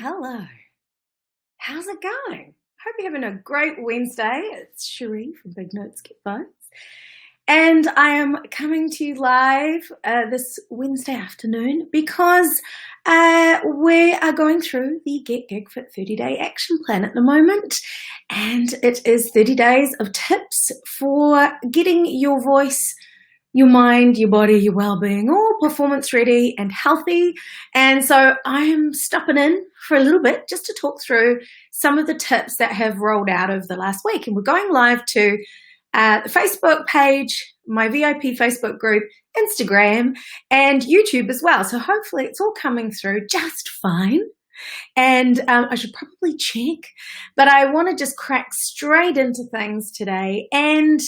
Hello. How's it going? Hope you're having a great Wednesday. It's Cherie from Big Notes Get Bones. And I am coming to you live this Wednesday afternoon because we are going through the Get Gig Fit 30-day action plan at the moment. And it is 30 days of tips for getting your voice, your mind, your body, your well-being all performance ready and healthy. And so I am stopping in for a little bit just to talk through some of the tips that have rolled out over the last week. And we're going live to the Facebook page, my VIP Facebook group, Instagram, and YouTube as well. So hopefully it's all coming through just fine. And I should probably check, but I want to just crack straight into things today. And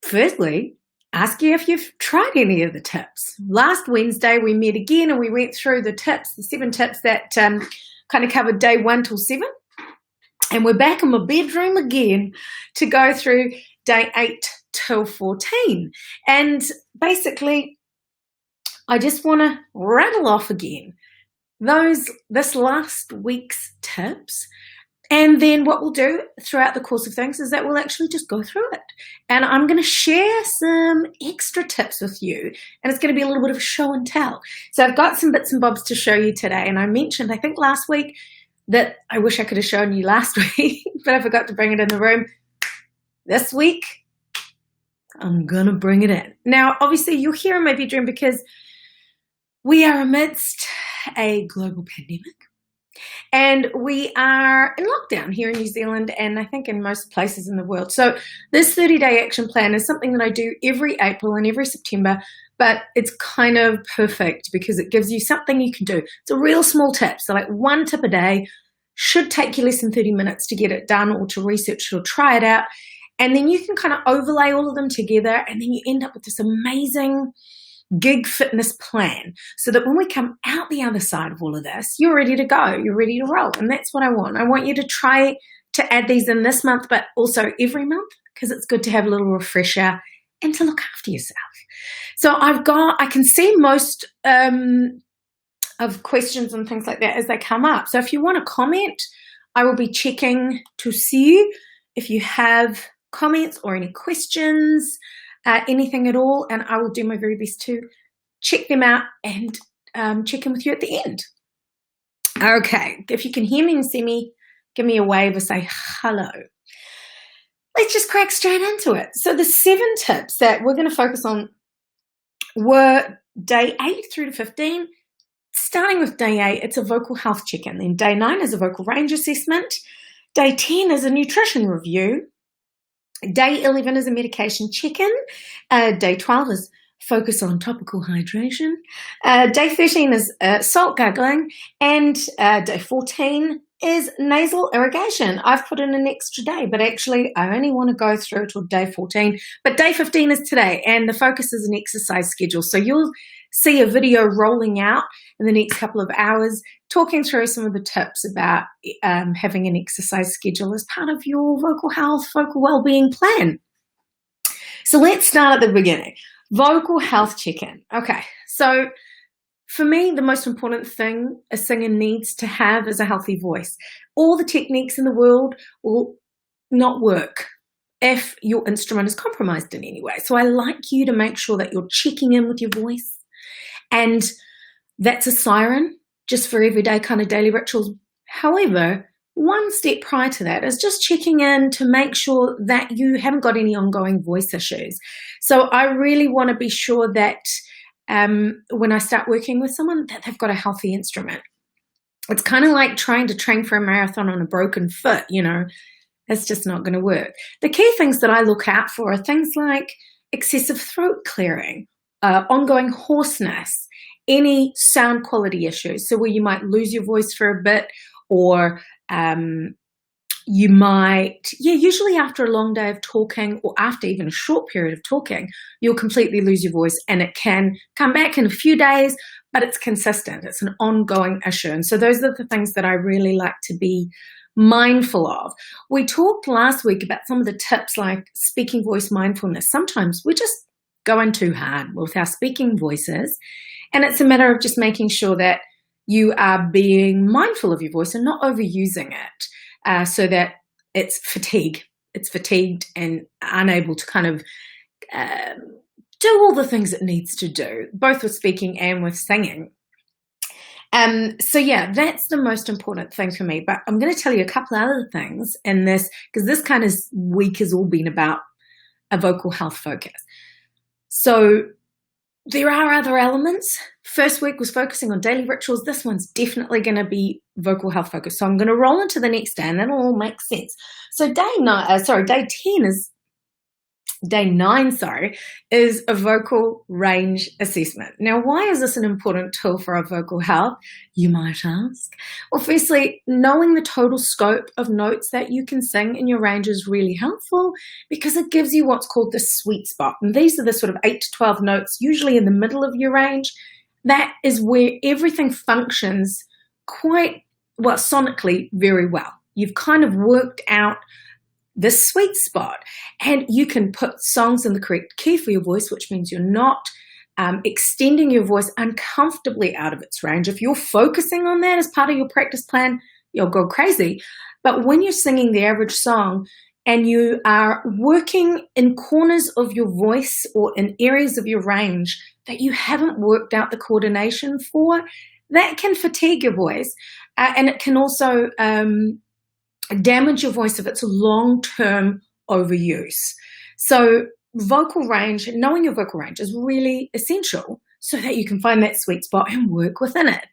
firstly, ask you if you've tried any of the tips. Last Wednesday, we met again and we went through the tips, the 7 tips that kind of covered day 1 till 7. And we're back in my bedroom again to go through day 8 till 14. And basically, I just want to rattle off again this last week's tips. And then what we'll do throughout the course of things is that we'll actually just go through it. And I'm going to share some extra tips with you. And it's going to be a little bit of a show and tell. So I've got some bits and bobs to show you today. And I mentioned, I think last week, that I wish I could have shown you last week, but I forgot to bring it in the room. This week, I'm going to bring it in. Now, obviously, you're here in my bedroom because we are amidst a global pandemic. And we are in lockdown here in New Zealand and I think in most places in the world. So this 30-day action plan is something that I do every April and every September, but it's kind of perfect because it gives you something you can do. It's a real small tip. So like 1 tip a day should take you less than 30 minutes to get it done or to research it or try it out. And then you can kind of overlay all of them together and then you end up with this amazing gig fitness plan so that when we come out the other side of all of this, you're ready to go, you're ready to roll. And that's what I want. I want you to try to add these in this month, but also every month because it's good to have a little refresher and to look after yourself. So I can see most of questions and things like that as they come up. So if you want to comment, I will be checking to see if you have comments or any questions, anything at all, and I will do my very best to check them out and check in with you at the end. Okay, if you can hear me and see me, give me a wave or say hello. Let's just crack straight into it. So the 7 tips that we're going to focus on were day 8 through to 15. Starting with day 8, it's a vocal health check-in. Then day 9 is a vocal range assessment. Day 10 is a nutrition review. Day 11 is a medication check-in. Day 12 is focus on topical hydration. Day 13 is salt gargling. And day 14 is nasal irrigation. I've put in an extra day, but actually I only want to go through till day 14. But day 15 is today, and the focus is an exercise schedule. So you'll see a video rolling out in the next couple of hours talking through some of the tips about having an exercise schedule as part of your vocal health, vocal well-being plan. So let's start at the beginning. Vocal health check-in. Okay, so for me, the most important thing a singer needs to have is a healthy voice. All the techniques in the world will not work if your instrument is compromised in any way. So I like you to make sure that you're checking in with your voice. And that's a siren just for everyday kind of daily rituals. However, one step prior to that is just checking in to make sure that you haven't got any ongoing voice issues. So I really want to be sure that when I start working with someone, that they've got a healthy instrument. It's kind of like trying to train for a marathon on a broken foot, it's just not going to work. The key things that I look out for are things like excessive throat clearing, ongoing hoarseness, any sound quality issues. So where you might lose your voice for a bit, or you might, usually after a long day of talking or after even a short period of talking, you'll completely lose your voice and it can come back in a few days, but it's consistent. It's an ongoing issue. And so those are the things that I really like to be mindful of. We talked last week about some of the tips like speaking voice mindfulness. Sometimes we're just going too hard with our speaking voices, and it's a matter of just making sure that you are being mindful of your voice and not overusing it, so that it's fatigued and unable to kind of do all the things it needs to do, both with speaking and with singing. So yeah, that's the most important thing for me. But I'm going to tell you a couple other things in this, because this kind of week has all been about a vocal health focus. So there are other elements. First week was focusing on daily rituals. This one's definitely going to be vocal health focused. So I'm going to roll into the next day and that'll all make sense. So day 9 is a vocal range assessment. Now, why is this an important tool for our vocal health, you might ask? Well, firstly, knowing the total scope of notes that you can sing in your range is really helpful because it gives you what's called the sweet spot. And these are the sort of 8 to 12 notes, usually in the middle of your range. That is where everything functions quite well, sonically, very well. You've kind of worked out the sweet spot, and you can put songs in the correct key for your voice, which means you're not extending your voice uncomfortably out of its range. If you're focusing on that as part of your practice plan, you'll go crazy. But when you're singing the average song and you are working in corners of your voice or in areas of your range that you haven't worked out the coordination for, that can fatigue your voice, and it can also damage your voice if it's long-term overuse. So vocal range, knowing your vocal range is really essential so that you can find that sweet spot and work within it.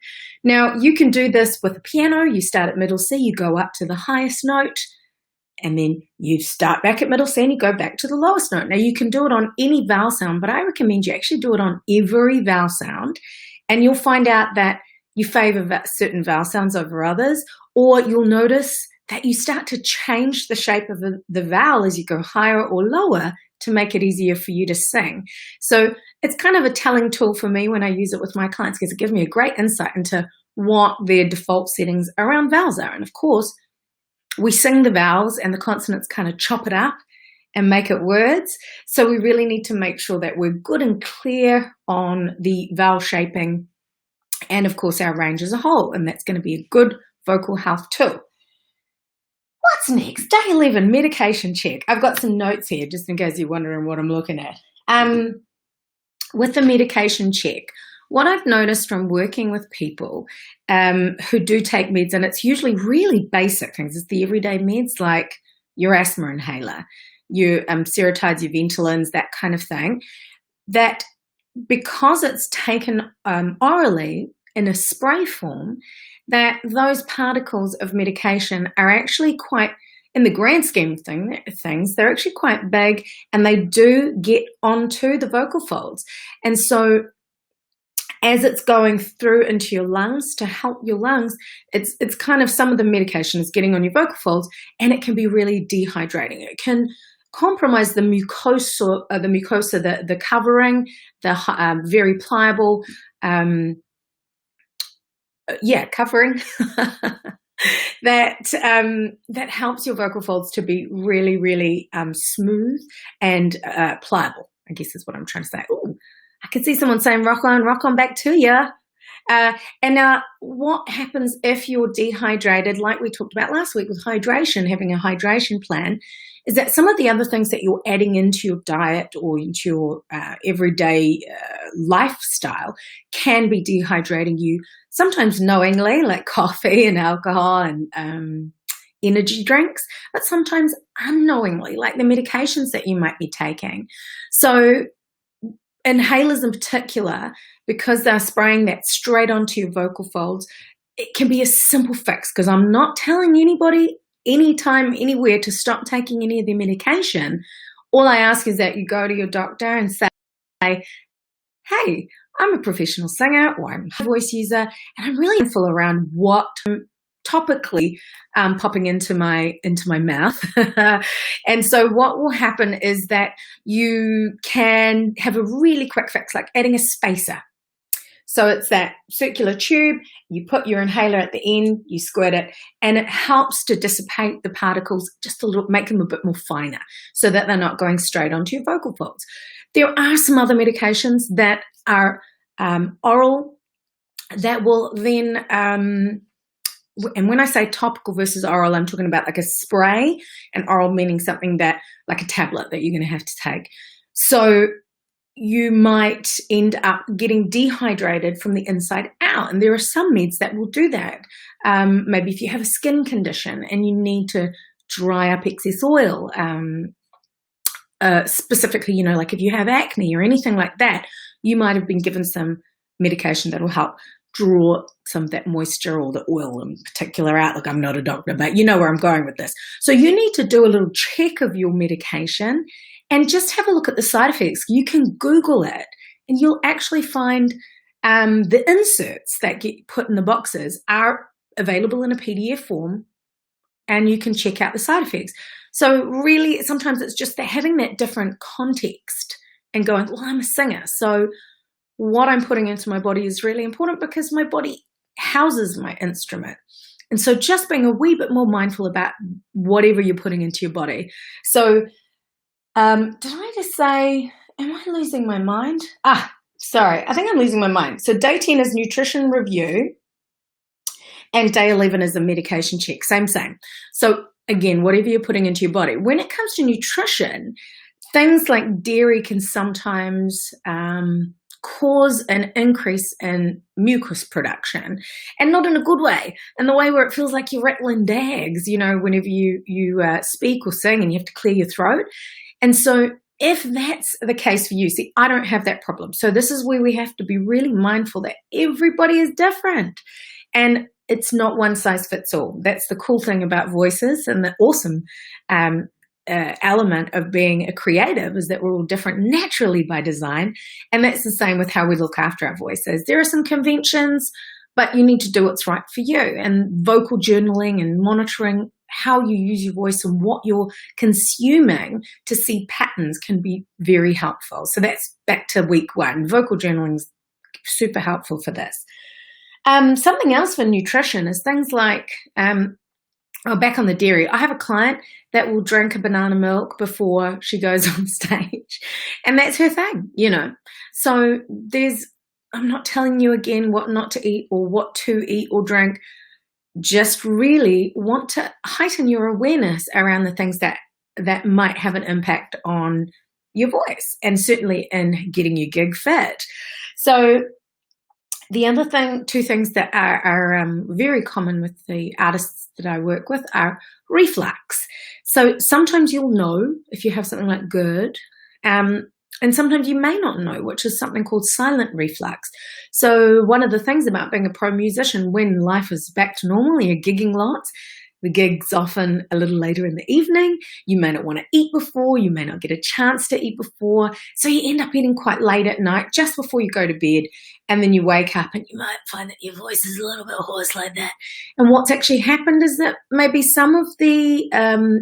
Now, you can do this with a piano. You start at middle C, you go up to the highest note, and then you start back at middle C and you go back to the lowest note. Now, you can do it on any vowel sound, but I recommend you actually do it on every vowel sound, and you'll find out that you favor certain vowel sounds over others, or you'll notice that you start to change the shape of the vowel as you go higher or lower to make it easier for you to sing. So it's kind of a telling tool for me when I use it with my clients because it gives me a great insight into what their default settings around vowels are. And of course, we sing the vowels and the consonants kind of chop it up and make it words. So we really need to make sure that we're good and clear on the vowel shaping and of course our range as a whole. And that's going to be a good vocal health tool. What's next? Day 11, medication check. I've got some notes here just in case you're wondering what I'm looking at. With the medication check, what I've noticed from working with people who do take meds, and it's usually really basic things, it's the everyday meds like your asthma inhaler, your serotides, your Ventolins, that kind of thing, that because it's taken orally in a spray form, that those particles of medication are actually quite, in the grand scheme of things, they're actually quite big and they do get onto the vocal folds. And so as it's going through into your lungs to help your lungs, it's kind of some of the medication is getting on your vocal folds and it can be really dehydrating. It can compromise the mucosa, the covering, the very pliable, covering that helps your vocal folds to be really, really smooth and pliable, I guess is what I'm trying to say. Ooh, I can see someone saying rock on back to ya. And now what happens if you're dehydrated, like we talked about last week with hydration, having a hydration plan, is that some of the other things that you're adding into your diet or into your everyday lifestyle can be dehydrating you, sometimes knowingly, like coffee and alcohol and energy drinks, but sometimes unknowingly, like the medications that you might be taking. So inhalers in particular, because they're spraying that straight onto your vocal folds, it can be a simple fix because I'm not telling anybody anytime, anywhere to stop taking any of their medication. All I ask is that you go to your doctor and say, hey, I'm a professional singer or I'm a voice user and I'm really mindful around what topically popping into my mouth. And so what will happen is that you can have a really quick fix, like adding a spacer. So it's that circular tube, you put your inhaler at the end, you squirt it, and it helps to dissipate the particles just a little, make them a bit more finer so that they're not going straight onto your vocal folds. There are some other medications that are oral that will then, and when I say topical versus oral, I'm talking about like a spray, and oral meaning something that, like a tablet that you're going to have to take. So you might end up getting dehydrated from the inside out. And there are some meds that will do that. Maybe if you have a skin condition and you need to dry up excess oil, specifically, you know, like if you have acne or anything like that, you might have been given some medication that will help draw some of that moisture or the oil in particular out. Look, I'm not a doctor, but you know where I'm going with this. So you need to do a little check of your medication and just have a look at the side effects. You can Google it and you'll actually find the inserts that get put in the boxes are available in a PDF form, and you can check out the side effects. So really, sometimes it's just that having that different context and going, well, I'm a singer, so what I'm putting into my body is really important because my body houses my instrument. And so just being a wee bit more mindful about whatever you're putting into your body. So did I just say, am I losing my mind? Sorry, I think I'm losing my mind. So day 10 is nutrition review and day 11 is a medication check, same. So again, whatever you're putting into your body. When it comes to nutrition, things like dairy can sometimes cause an increase in mucus production, and not in a good way, in the way where it feels like you're rattling dags, you know, whenever you speak or sing and you have to clear your throat. And so if that's the case for you, see, I don't have that problem. So this is where we have to be really mindful that everybody is different and it's not one size fits all. That's the cool thing about voices, and the awesome element of being a creative is that we're all different naturally by design. And that's the same with how we look after our voices. There are some conventions, but you need to do what's right for you. And vocal journaling and monitoring how you use your voice and what you're consuming to see patterns can be very helpful. So that's back to week 1. Vocal journaling is super helpful for this. Something else for nutrition is things like, back on the dairy, I have a client that will drink a banana milk before she goes on stage, and that's her thing, you know. So I'm not telling you again what not to eat or what to eat or drink. Just really want to heighten your awareness around the things that might have an impact on your voice, and certainly in getting your gig fit. So the other thing, 2 things that are very common with the artists that I work with are reflux. So sometimes you'll know if you have something like GERD, and sometimes you may not know, which is something called silent reflux. So one of the things about being a pro musician, when life is back to normal, you're gigging lots, the gig's often a little later in the evening, you may not want to eat before, you may not get a chance to eat before, so you end up eating quite late at night, just before you go to bed, and then you wake up and you might find that your voice is a little bit hoarse like that. And what's actually happened is that maybe some of the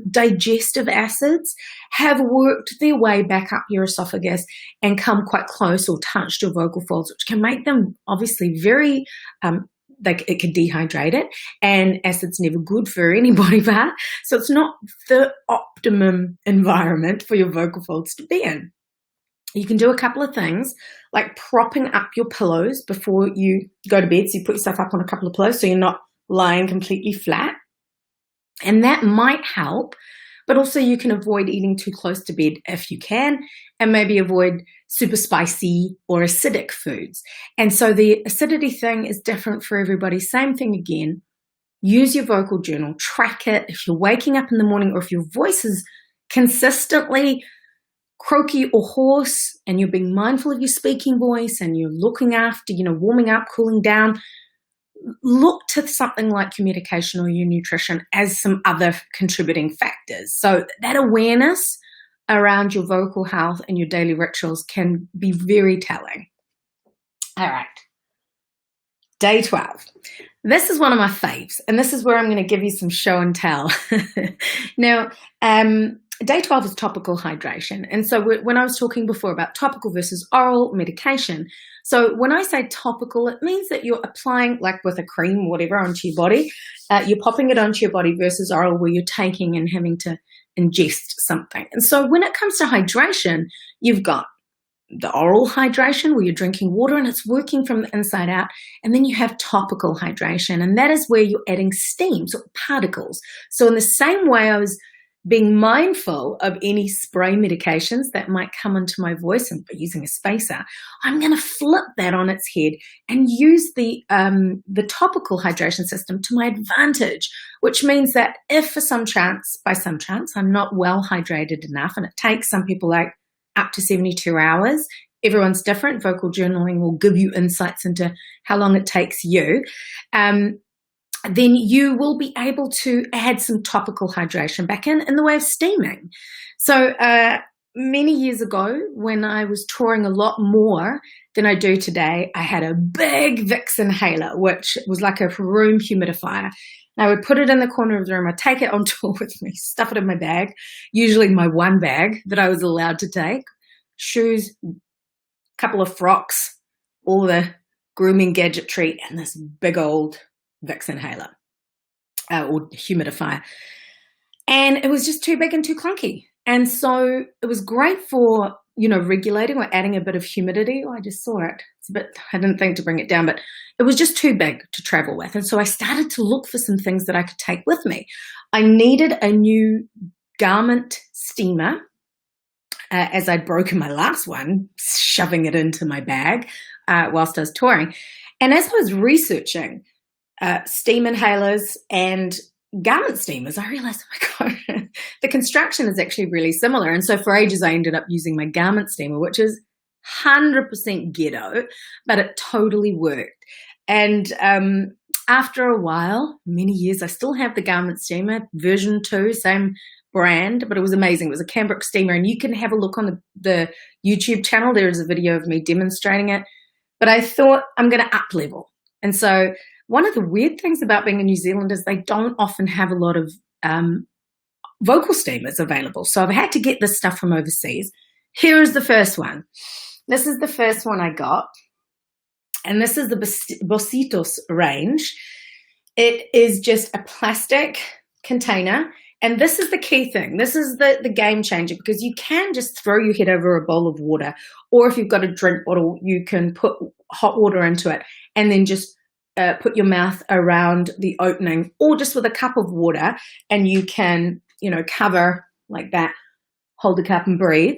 digestive acids have worked their way back up your esophagus and come quite close or touched your vocal folds, which can make them obviously very it can dehydrate it, and acid's never good for any body part. So it's not the optimum environment for your vocal folds to be in. You can do a couple of things, like propping up your pillows before you go to bed. So you put yourself up on a couple of pillows so you're not lying completely flat. And that might help, but also you can avoid eating too close to bed if you can, and maybe avoid super spicy or acidic foods. And so the acidity thing is different for everybody. Same thing again. Use your vocal journal, track it. If you're waking up in the morning or if your voice is consistently croaky or hoarse and you're being mindful of your speaking voice and you're looking after, warming up, cooling down, look to something like your medication or your nutrition as some other contributing factors. So that awareness around your vocal health and your daily rituals can be very telling. All right. Day 12. This is one of my faves, and this is where I'm going to give you some show and tell. Now, day 12 is topical hydration. And so when I was talking before about topical versus oral medication, so when I say topical, it means that you're applying, like with a cream or whatever, onto your body. You're popping it onto your body versus oral, where you're taking and having to ingest something. And so when it comes to hydration, you've got the oral hydration where you're drinking water and it's working from the inside out. And then you have topical hydration, and that is where you're adding steam, so particles. So in the same way I was being mindful of any spray medications that might come into my voice and using a spacer, I'm going to flip that on its head and use the topical hydration system to my advantage, which means that if by some chance, I'm not well hydrated enough, and it takes some people like up to 72 hours, everyone's different. Vocal journaling will give you insights into how long it takes you. Then you will be able to add some topical hydration back in the way of steaming. So many years ago, when I was touring a lot more than I do today, I had a big Vicks inhaler, which was like a room humidifier. And I would put it in the corner of the room. I'd take it on tour with me, stuff it in my bag, usually my one bag that I was allowed to take, shoes, a couple of frocks, all the grooming gadgetry, and this big old Vicks inhaler or humidifier. And it was just too big and too clunky. And so it was great for, regulating or adding a bit of humidity. Oh, I just saw it. I didn't think to bring it down, but it was just too big to travel with. And so I started to look for some things that I could take with me. I needed a new garment steamer, as I'd broken my last one, shoving it into my bag whilst I was touring. And as I was researching steam inhalers and garment steamers, I realized, oh my God, the construction is actually really similar. And so for ages, I ended up using my garment steamer, which is 100% ghetto, but it totally worked. And after a while, many years, I still have the garment steamer, version 2, same brand, but it was amazing. It was a cambric steamer, and you can have a look on the YouTube channel. There is a video of me demonstrating it. But I thought, I'm going to up level. And so one of the weird things about being in New Zealand is they don't often have a lot of vocal steamers available. So I've had to get this stuff from overseas. Here is the first one. This is the first one I got. And this is the Bocitos range. It is just a plastic container. And this is the key thing. This is the game changer, because you can just throw your head over a bowl of water. Or if you've got a drink bottle, you can put hot water into it and then just put your mouth around the opening, or just with a cup of water, and you can, cover like that, hold the cup and breathe.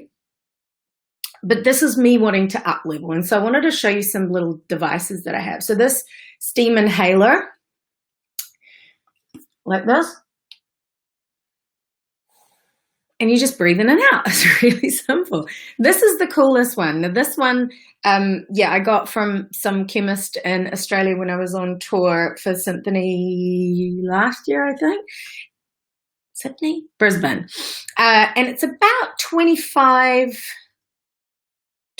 But this is me wanting to up level. And so I wanted to show you some little devices that I have. So this steam inhaler, like this, and you just breathe in and out. It's really simple. This is the coolest one. Now this one, I got from some chemist in Australia when I was on tour for Symphony last year, I think. Sydney? Brisbane. And it's about 25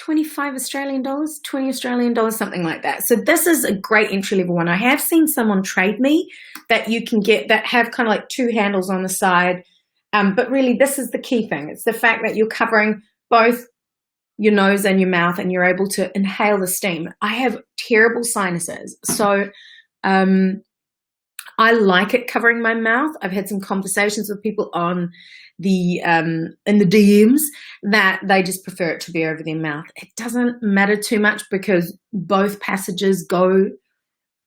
Australian dollars, 20 Australian dollars, something like that. So this is a great entry level one. I have seen some on Trade Me that you can get that have kind of like two handles on the side. But really, this is the key thing. It's the fact that you're covering both your nose and your mouth, and you're able to inhale the steam. I have terrible sinuses, so I like it covering my mouth. I've had some conversations with people on the in the DMs that they just prefer it to be over their mouth. It doesn't matter too much because both passages go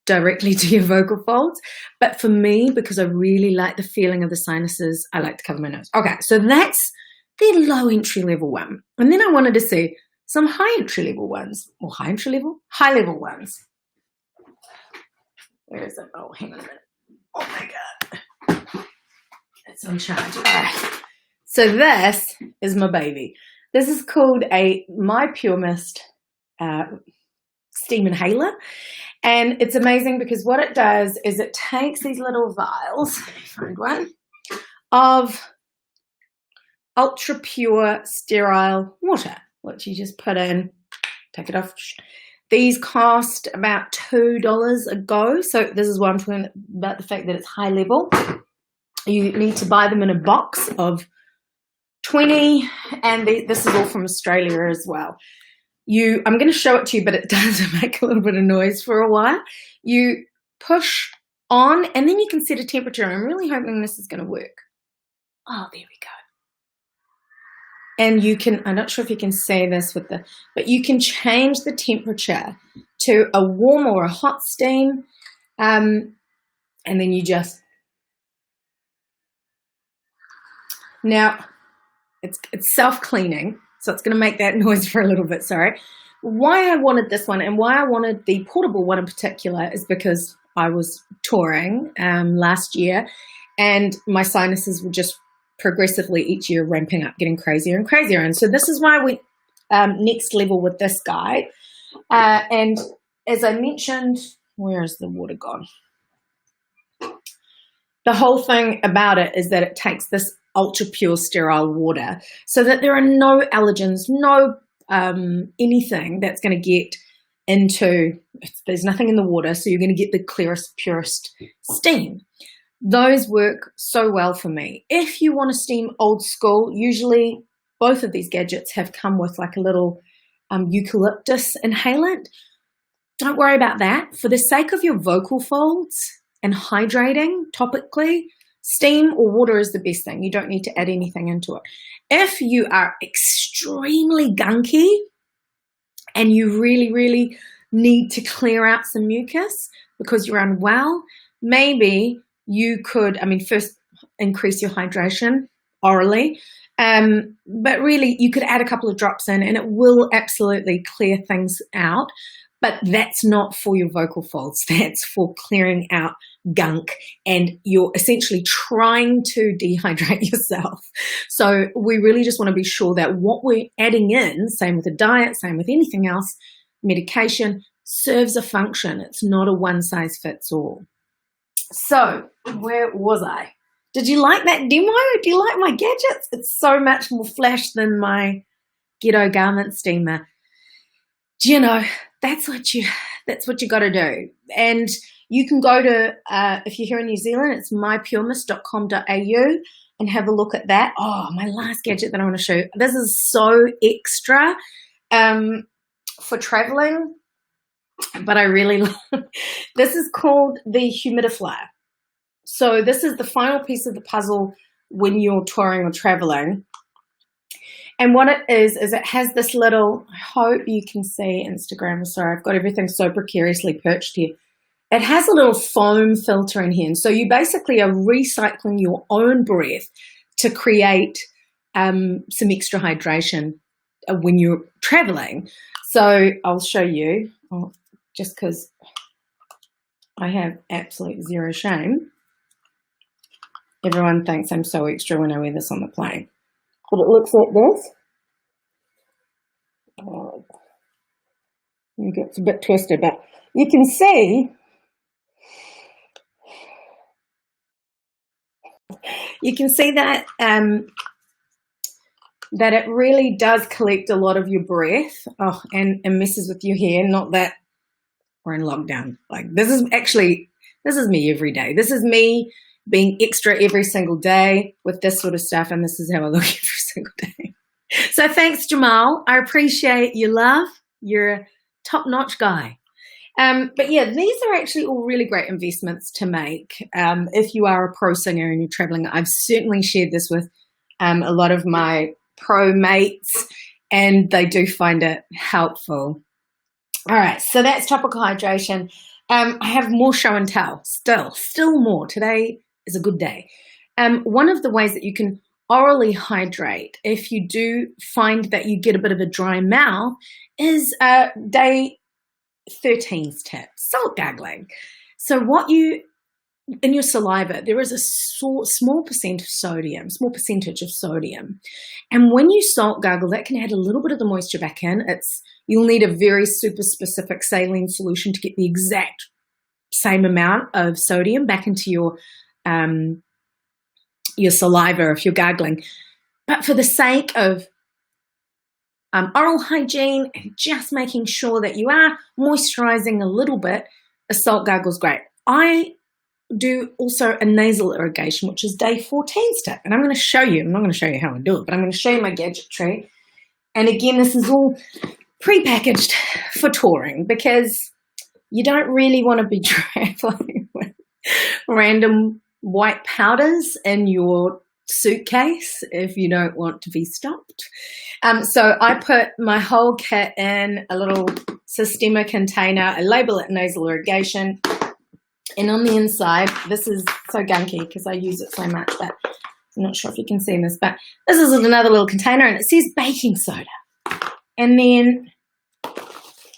directly to your vocal folds. But for me, because I really like the feeling of the sinuses, I like to cover my nose. Okay, so that's the low entry level one. And then I wanted to see some high entry level ones, or high level ones. Where is it? Oh, hang on a minute. Oh my God. It's on charge. All right. So this is my baby. This is called a My Pure Mist steam inhaler. And it's amazing because what it does is it takes these little vials, let me find one, of ultra pure sterile water, which you just put in, take it off. These cost about $2 a go. So this is why I'm talking about the fact that it's high level. You need to buy them in a box of 20, and this is all from Australia as well. I'm going to show it to you, but it does make a little bit of noise for a while. You push on, and then you can set a temperature. I'm really hoping this is going to work. Oh, there we go. And you can, I'm not sure if you can see this with but you can change the temperature to a warm or a hot steam. And then you just, now it's self-cleaning, so it's going to make that noise for a little bit, sorry. Why I wanted this one and why I wanted the portable one in particular is because I was touring last year and my sinuses were just progressively each year ramping up, getting crazier and crazier. And so this is why I went next level with this guy. And as I mentioned, where is the water gone? The whole thing about it is that it takes this ultra pure sterile water so that there are no allergens, no anything that's going to get into, there's nothing in the water, so you're going to get the clearest, purest steam. Those work so well for me. If you want to steam old school, usually both of these gadgets have come with like a little eucalyptus inhalant. Don't worry about that. For the sake of your vocal folds and hydrating topically, steam or water is the best thing. You don't need to add anything into it. If you are extremely gunky and you really, really need to clear out some mucus because you're unwell, maybe you could, first increase your hydration orally, but really you could add a couple of drops in and it will absolutely clear things out. But that's not for your vocal folds. That's for clearing out gunk, and you're essentially trying to dehydrate yourself. So we really just want to be sure that what we're adding in, same with a diet, same with anything else, medication, serves a function. It's not a one size fits all. So where was I? Did you like that demo? Do you like my gadgets? It's so much more flash than my ghetto garment steamer. Do you know, that's what you got to do. And you can go to, if you're here in New Zealand, it's mypuremist.com.au and have a look at that. Oh, my last gadget that I want to show you. This is so extra for traveling, but I really love. This is called the humidifier. So this is the final piece of the puzzle when you're touring or traveling. And what it is it has this little, I hope you can see Instagram, sorry, I've got everything so precariously perched here. It has a little foam filter in here. And so you basically are recycling your own breath to create some extra hydration when you're traveling. So I'll show you, just because I have absolute zero shame. Everyone thinks I'm so extra when I wear this on the plane. But it looks like this. It gets a bit twisted, but you can see that that it really does collect a lot of your breath. Oh, and messes with your hair. Not that we're in lockdown. Like this is me every day. This is me being extra every single day with this sort of stuff, and this is how I look every single day. So thanks, Jamal. I appreciate your love. You're a top-notch guy. But yeah, these are actually all really great investments to make if you are a pro singer and you're traveling. I've certainly shared this with a lot of my pro mates, and they do find it helpful. All right, so that's topical hydration. I have more show and tell, still more. Today is a good day. One of the ways that you can orally hydrate if you do find that you get a bit of a dry mouth is day 13's tip, salt gargling. So in your saliva, there is a small percentage of sodium. And when you salt gargle, that can add a little bit of the moisture back in. You'll need a very super specific saline solution to get the exact same amount of sodium back into your saliva if you're gargling. But for the sake of oral hygiene and just making sure that you are moisturizing a little bit, a salt gargle is great. I do also a nasal irrigation, which is day 14's tip. And I'm going to show you, I'm not going to show you how I do it, but I'm going to show you my gadgetry. And again, this is all pre-packaged for touring because you don't really want to be traveling with random white powders in your suitcase if you don't want to be stopped. So I put my whole kit in a little Systema container. I label it nasal irrigation. And on the inside, this is so gunky because I use it so much, but I'm not sure if you can see this, but this is another little container and it says baking soda. And then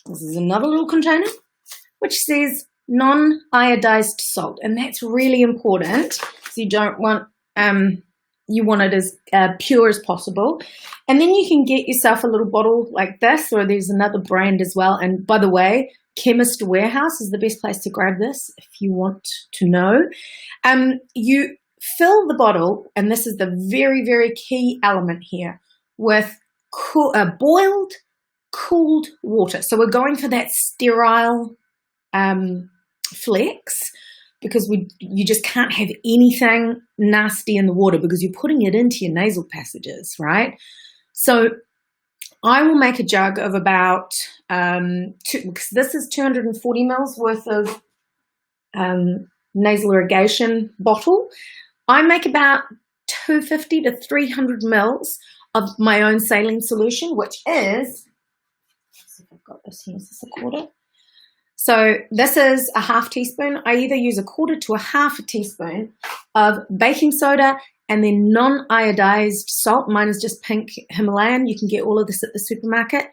this is another little container which says non-iodized salt. And that's really important. So you don't want, you want it as pure as possible. And then you can get yourself a little bottle like this, or there's another brand as well. And by the way, Chemist Warehouse is the best place to grab this if you want to know. You fill the bottle, and this is the very, very key element here, with boiled, cooled water. So we're going for that sterile flex, because you just can't have anything nasty in the water because you're putting it into your nasal passages, right? So I will make a jug of about, because this is 240 mils worth of nasal irrigation bottle. I make about 250 to 300 mils of my own saline solution, which is, let's see if I've got this here, is this a quarter? So this is a half teaspoon. I either use a quarter to a half a teaspoon of baking soda and then non-iodized salt. Mine is just pink Himalayan. You can get all of this at the supermarket.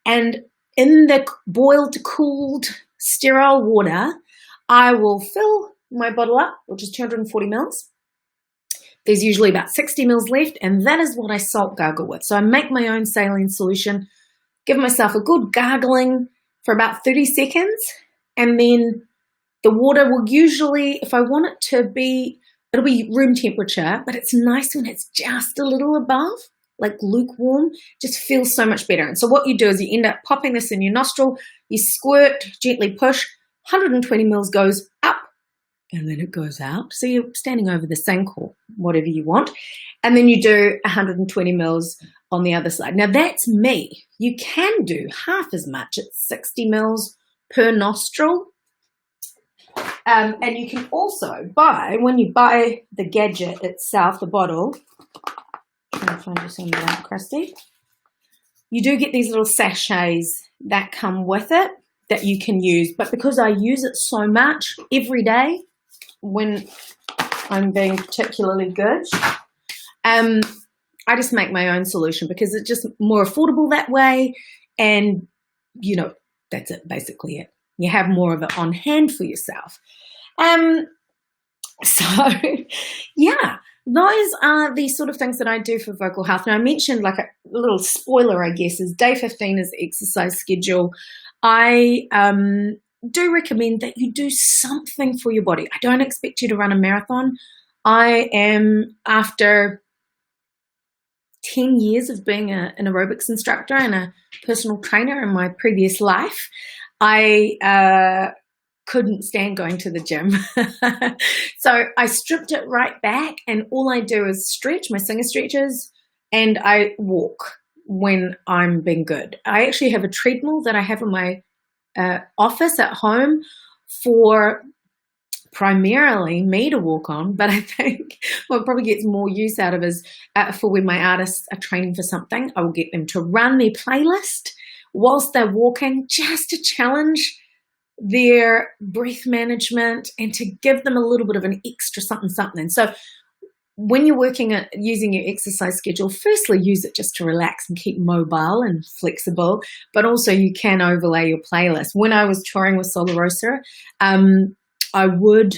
And in the boiled, cooled, sterile water, I will fill my bottle up, which is 240 mils. There's usually about 60 mils left, and that is what I salt gargle with. So I make my own saline solution, give myself a good gargling for about 30 seconds, and then the water will usually, if I want it to be, it'll be room temperature, but it's nice when it's just a little above, like lukewarm, just feels so much better. And so what you do is you end up popping this in your nostril, you squirt, gently push, 120 mils goes up, and then it goes out. So you're standing over the sink or whatever you want, and then you do 120 mils on the other side. Now that's me. You can do half as much. It's 60 mils per nostril. And you can also buy, when you buy the gadget itself, the bottle, I'm trying to find you some of that, Christy, you do get these little sachets that come with it that you can use. But because I use it so much every day when I'm being particularly good, I just make my own solution because it's just more affordable that way. And, you know, that's it, basically it. You have more of it on hand for yourself. So, yeah, those are the sort of things that I do for vocal health. Now, I mentioned, like a little spoiler, I guess, is day 15 is the exercise schedule. I do recommend that you do something for your body. I don't expect you to run a marathon. I am, after 10 years of being an aerobics instructor and a personal trainer in my previous life, I couldn't stand going to the gym. So I stripped it right back, and all I do is stretch my singer stretches, and I walk when I'm being good. I actually have a treadmill that I have in my office at home for primarily me to walk on, but I think what probably gets more use out of is for when my artists are training for something, I will get them to run their playlist whilst they're walking, just to challenge their breath management and to give them a little bit of an extra something. So when you're working at using your exercise schedule, firstly, use it just to relax and keep mobile and flexible, but also you can overlay your playlist. When I was touring with Solar Rosa, I would,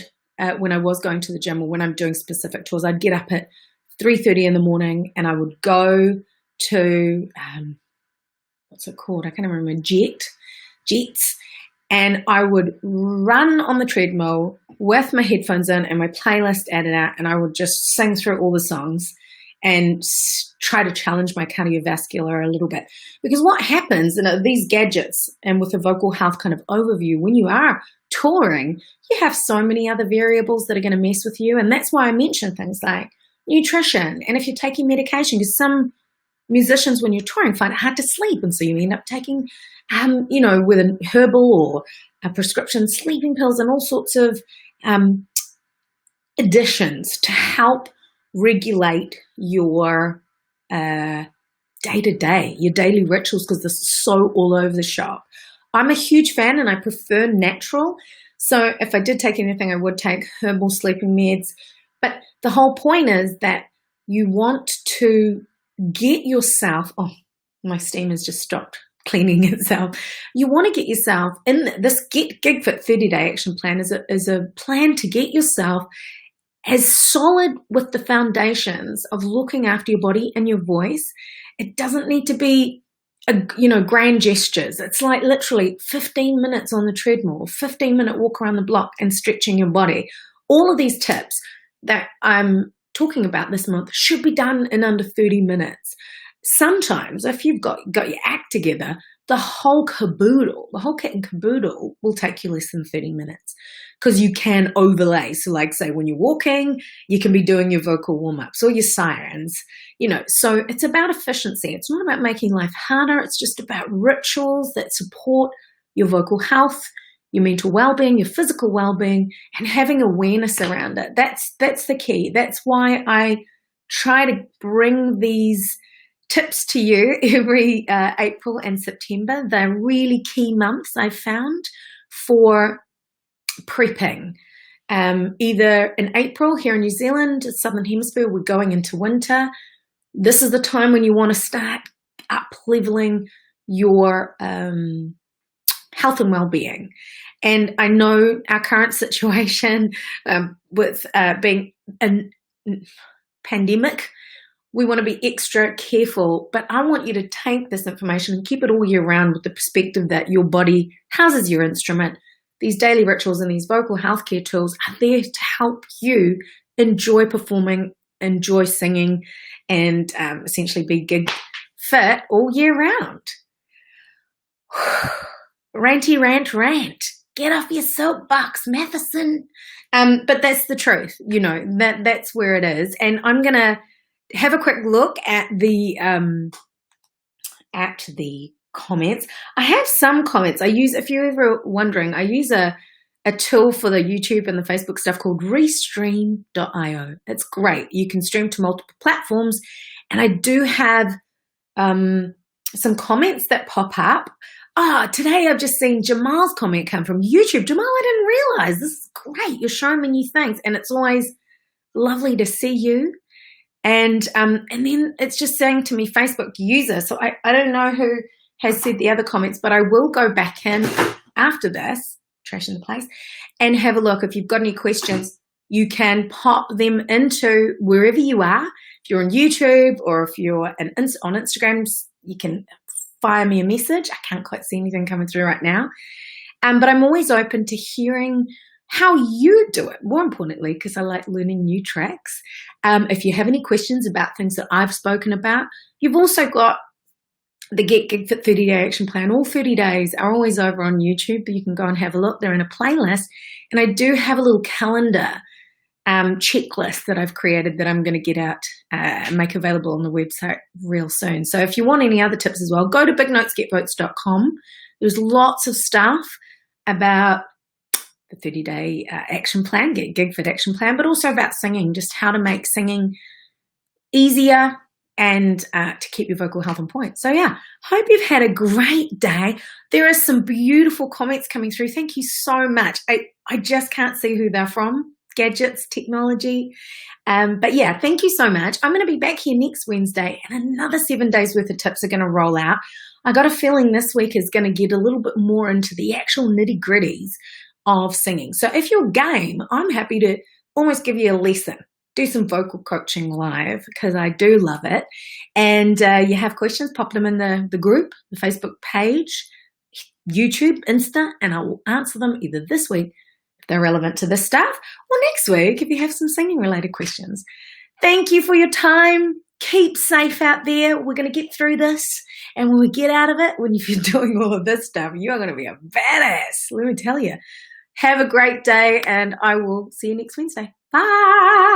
when I was going to the gym or when I'm doing specific tours, I'd get up at 3:30 in the morning and I would go to, what's it called? I can't remember, Jets. And I would run on the treadmill with my headphones in and my playlist added out, and I would just sing through all the songs and try to challenge my cardiovascular a little bit. Because what happens in these gadgets and with a vocal health kind of overview, when you are touring, you have so many other variables that are going to mess with you. And that's why I mention things like nutrition, and if you're taking medication, because some musicians, when you're touring, find it hard to sleep, and so you end up taking with a herbal or a prescription sleeping pills and all sorts of additions to help regulate your day-to-day, your daily rituals, because this is so all over the shop. I'm a huge fan and I prefer natural. So if I did take anything, I would take herbal sleeping meds. But the whole point is that you want to get yourself, oh, my steam has just stopped cleaning itself. You want to get yourself in this Get Gig Fit 30-day action plan is a plan to get yourself as solid with the foundations of looking after your body and your voice. It doesn't need to be grand gestures. It's like literally 15 minutes on the treadmill, 15-minute walk around the block and stretching your body. All of these tips that I'm talking about this month should be done in under 30 minutes. Sometimes if you've got your act together, the whole kit and caboodle will take you less than 30 minutes because you can overlay. So like say when you're walking, you can be doing your vocal warm-ups or your sirens, so it's about efficiency. It's not about making life harder. It's just about rituals that support your vocal health, your mental well-being, your physical well-being, and having awareness around it. That's the key. That's why I try to bring these tips to you every April and September. They're really key months I've found for prepping. Either in April here in New Zealand, Southern Hemisphere, we're going into winter. This is the time when you want to start up-leveling your health and well-being. And I know our current situation with being a pandemic, we want to be extra careful, but I want you to take this information and keep it all year round with the perspective that your body houses your instrument. These daily rituals and these vocal healthcare tools are there to help you enjoy performing, enjoy singing, and essentially be gig fit all year round. Ranty rant. Get off your soapbox, Matheson. But that's the truth, that's where it is. And I'm going to have a quick look at the comments. I have some comments. If you're ever wondering, I use a tool for the YouTube and the Facebook stuff called Restream.io. It's great. You can stream to multiple platforms. And I do have some comments that pop up. Today I've just seen Jamal's comment come from YouTube. Jamal, I didn't realize. This is great. You're showing me new things. And it's always lovely to see you. And then it's just saying to me, Facebook user. So I don't know who has said the other comments, but I will go back in after this, trash in the place, and have a look. If you've got any questions, you can pop them into wherever you are. If you're on YouTube or if you're on Instagram, you can fire me a message. I can't quite see anything coming through right now. But I'm always open to hearing how you do it, more importantly, because I like learning new tracks. If you have any questions about things that I've spoken about, you've also got the Get Gig Fit 30-day action plan. All 30 days are always over on YouTube, but you can go and have a look. They're in a playlist. And I do have a little calendar checklist that I've created that I'm going to get out and make available on the website real soon. So if you want any other tips as well, go to bignotesgetvotes.com. There's lots of stuff about the 30-day action plan, Get Gig Fit action plan, but also about singing, just how to make singing easier and to keep your vocal health on point. So yeah, hope you've had a great day. There are some beautiful comments coming through. Thank you so much. I just can't see who they're from. Gadgets, technology. But yeah, thank you so much. I'm going to be back here next Wednesday and another 7 days worth of tips are going to roll out. I got a feeling this week is going to get a little bit more into the actual nitty-gritties of singing. So if you're game, I'm happy to almost give you a lesson. Do some vocal coaching live because I do love it. And you have questions, pop them in the group, the Facebook page, YouTube, Insta, and I will answer them either this week if they're relevant to this stuff or next week if you have some singing related questions. Thank you for your time. Keep safe out there. We're going to get through this. And when we get out of it, when you're doing all of this stuff, you are going to be a badass. Let me tell you. Have a great day and I will see you next Wednesday. Bye.